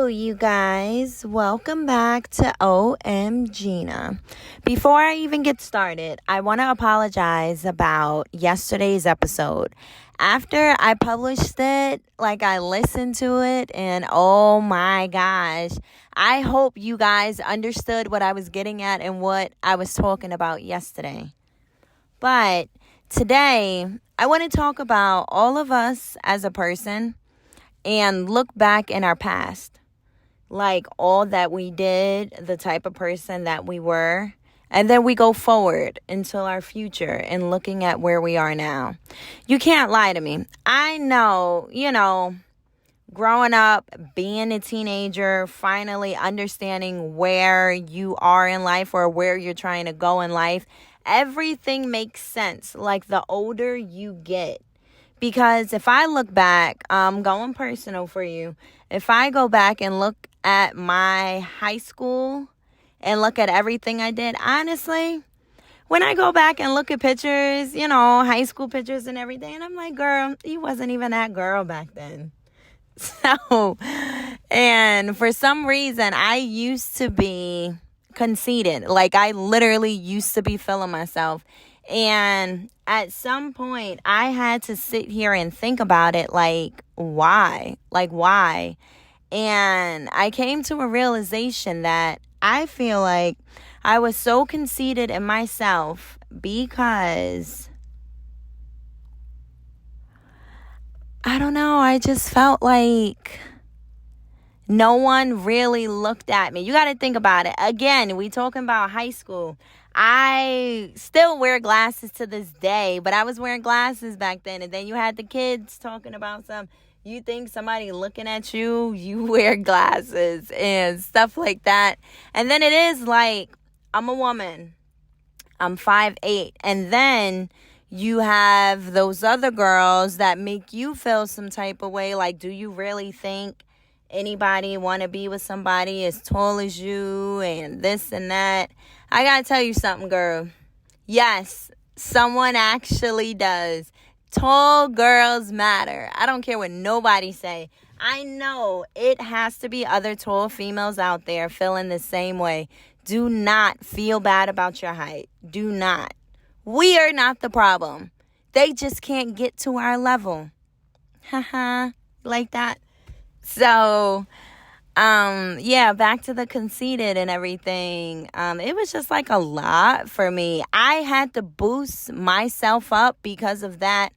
You guys. Welcome back to OM Gina. Before I even get started, I want to apologize about yesterday's episode. After I published it, I listened to it, and oh my gosh, I hope you guys understood what I was getting at and what I was talking about yesterday. But today, I want to talk about all of us as a person and look back in our past. Like all that we did, the type of person that we were. And then we go forward until our future and looking at where we are now. You can't lie to me. I know, growing up, being a teenager, finally understanding where you are in life or where you're trying to go in life, everything makes sense. Like the older you get. Because if I look back, I'm going personal for you. If I go back and look at my high school and look at everything I did, honestly, when I go back and look at pictures, high school pictures and everything, and I'm like, girl, you wasn't even that girl back then. So, and for some reason, I used to be conceited. Like I literally used to be feeling myself. And at some point, I had to sit here and think about it, why? Why? And I came to a realization that I feel like I was so conceited in myself because, I don't know, I just felt like no one really looked at me. You got to think about it. Again, we talking about high school. I still wear glasses to this day, but I was wearing glasses back then. And then you had the kids talking about you think somebody looking at you, you wear glasses and stuff like that. And then it is like, I'm a woman. I'm 5'8". And then you have those other girls that make you feel some type of way. Like, do you really think anybody want to be with somebody as tall as you and this and that? I got to tell you something, girl. Yes, someone actually does. Tall girls matter. I don't care what nobody say. I know it has to be other tall females out there feeling the same way. Do not feel bad about your height. Do not. We are not the problem. They just can't get to our level. Haha, like that. So, back to the conceited and everything. It was just like a lot for me. I had to boost myself up because of that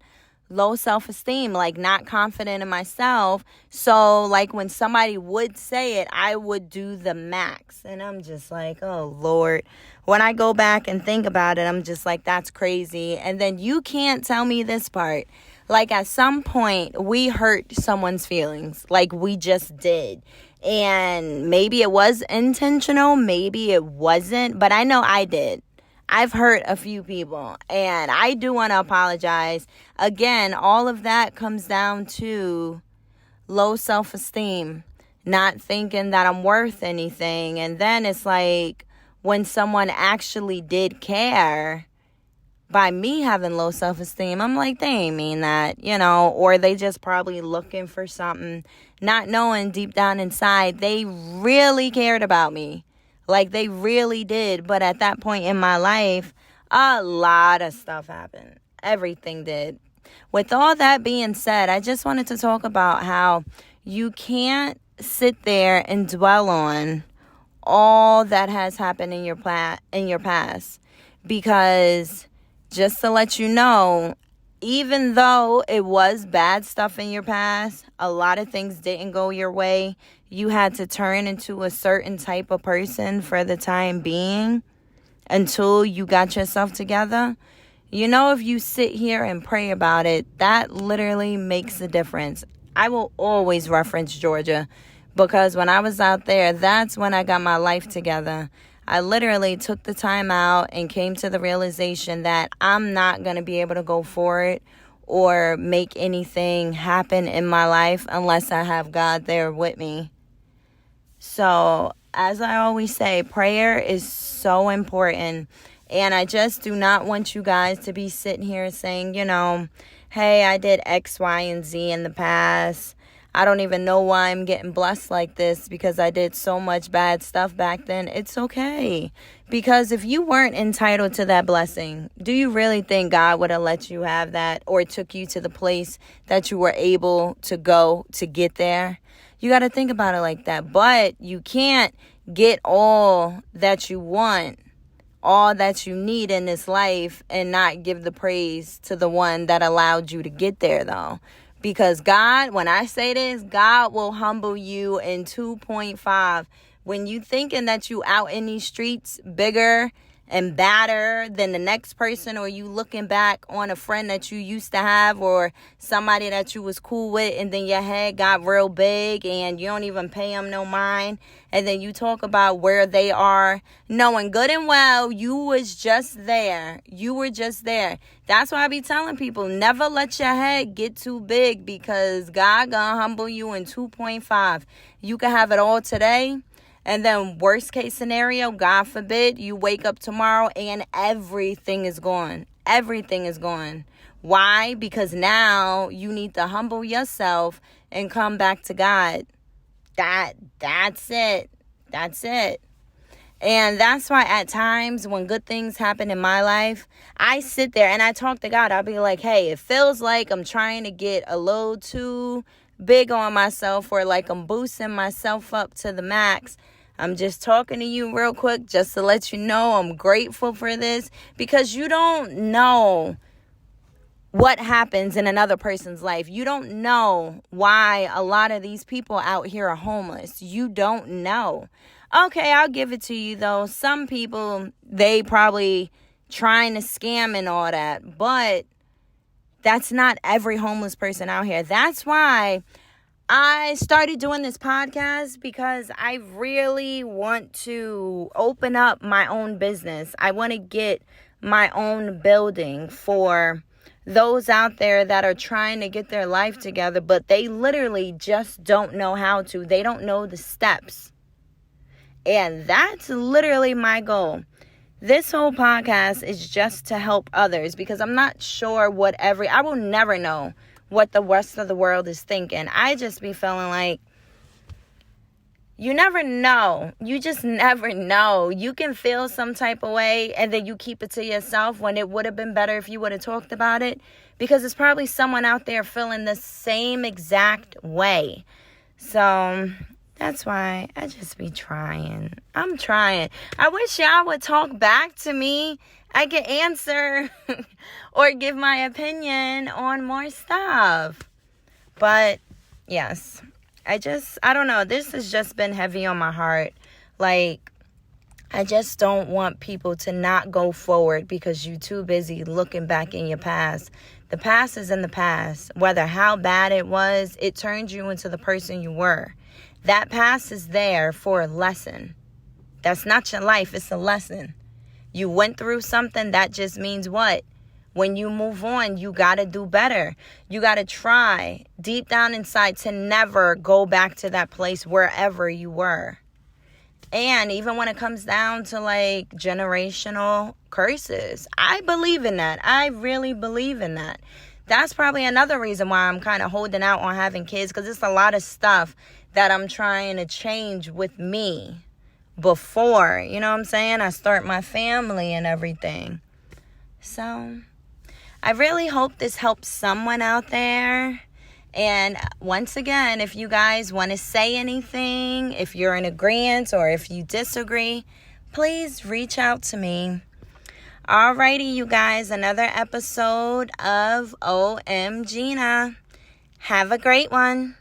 low self-esteem, not confident in myself. So, when somebody would say it, I would do the max. And I'm just like, oh, Lord. When I go back and think about it, I'm just like, that's crazy. And then you can't tell me this part. At some point, we hurt someone's feelings. We just did. And maybe it was intentional. Maybe it wasn't. But I know I did. I've hurt a few people. And I do want to apologize. Again, all of that comes down to low self-esteem. Not thinking that I'm worth anything. And then it's like when someone actually did care, by me having low self-esteem, I'm like, they ain't mean that, or they just probably looking for something, not knowing deep down inside, they really cared about me. They really did. But at that point in my life, a lot of stuff happened. Everything did. With all that being said, I just wanted to talk about how you can't sit there and dwell on all that has happened in your past, because just to let you know, even though it was bad stuff in your past, a lot of things didn't go your way. You had to turn into a certain type of person for the time being until you got yourself together. If you sit here and pray about it, that literally makes a difference. I will always reference Georgia because when I was out there, that's when I got my life together. I literally took the time out and came to the realization that I'm not going to be able to go for it or make anything happen in my life unless I have God there with me. So, as I always say, prayer is so important. And I just do not want you guys to be sitting here saying, hey, I did X, Y, and Z in the past. I don't even know why I'm getting blessed like this because I did so much bad stuff back then. It's okay. Because if you weren't entitled to that blessing, do you really think God would have let you have that or took you to the place that you were able to go to get there? You got to think about it like that. But you can't get all that you want, all that you need in this life, and not give the praise to the one that allowed you to get there, though. Because God, when I say this, God will humble you in 2.5. When you thinking that you out in these streets bigger and badder than the next person, or you looking back on a friend that you used to have or somebody that you was cool with, and then your head got real big and you don't even pay them no mind, and then you talk about where they are, knowing good and well you was just there. You were just there. That's why I be telling people, never let your head get too big, because God gonna humble you in 2.5. You can have it all today, and then worst case scenario, God forbid, you wake up tomorrow and everything is gone. Everything is gone. Why? Because now you need to humble yourself and come back to God. That's it. That's it. And that's why at times when good things happen in my life, I sit there and I talk to God. I'll be like, hey, it feels like I'm trying to get a little too big on myself, or like I'm boosting myself up to the max. I'm just talking to you real quick just to let you know I'm grateful for this, because you don't know what happens in another person's life. You don't know why a lot of these people out here are homeless. You don't know. Okay, I'll give it to you though. Some people, they probably trying to scam and all that, but that's not every homeless person out here. That's why I started doing this podcast, because I really want to open up my own business. I want to get my own building for those out there that are trying to get their life together, but they literally just don't know how to. They don't know the steps. And that's literally my goal. This whole podcast is just to help others, because I'm not sure I will never know what the rest of the world is thinking. I just be feeling like you never know. You just never know. You can feel some type of way and then you keep it to yourself, when it would have been better if you would have talked about it, because there's probably someone out there feeling the same exact way. So that's why I just be trying. I'm trying. I wish y'all would talk back to me. I can answer or give my opinion on more stuff. But yes, I don't know. This has just been heavy on my heart. Like, I just don't want people to not go forward because you're too busy looking back in your past. The past is in the past. Whether how bad it was, it turned you into the person you were. That past is there for a lesson. That's not your life. It's a lesson. You went through something. That just means what? When you move on, you got to do better. You got to try deep down inside to never go back to that place wherever you were. And even when it comes down to like generational curses, I believe in that. I really believe in that. That's probably another reason why I'm kind of holding out on having kids, because it's a lot of stuff that I'm trying to change with me before, you know what I'm saying, I start my family and everything. So I really hope this helps someone out there. And once again, if you guys want to say anything, if you're in agreement or if you disagree, please reach out to me. Alrighty, you guys, another episode of OM Gina. Have a great one.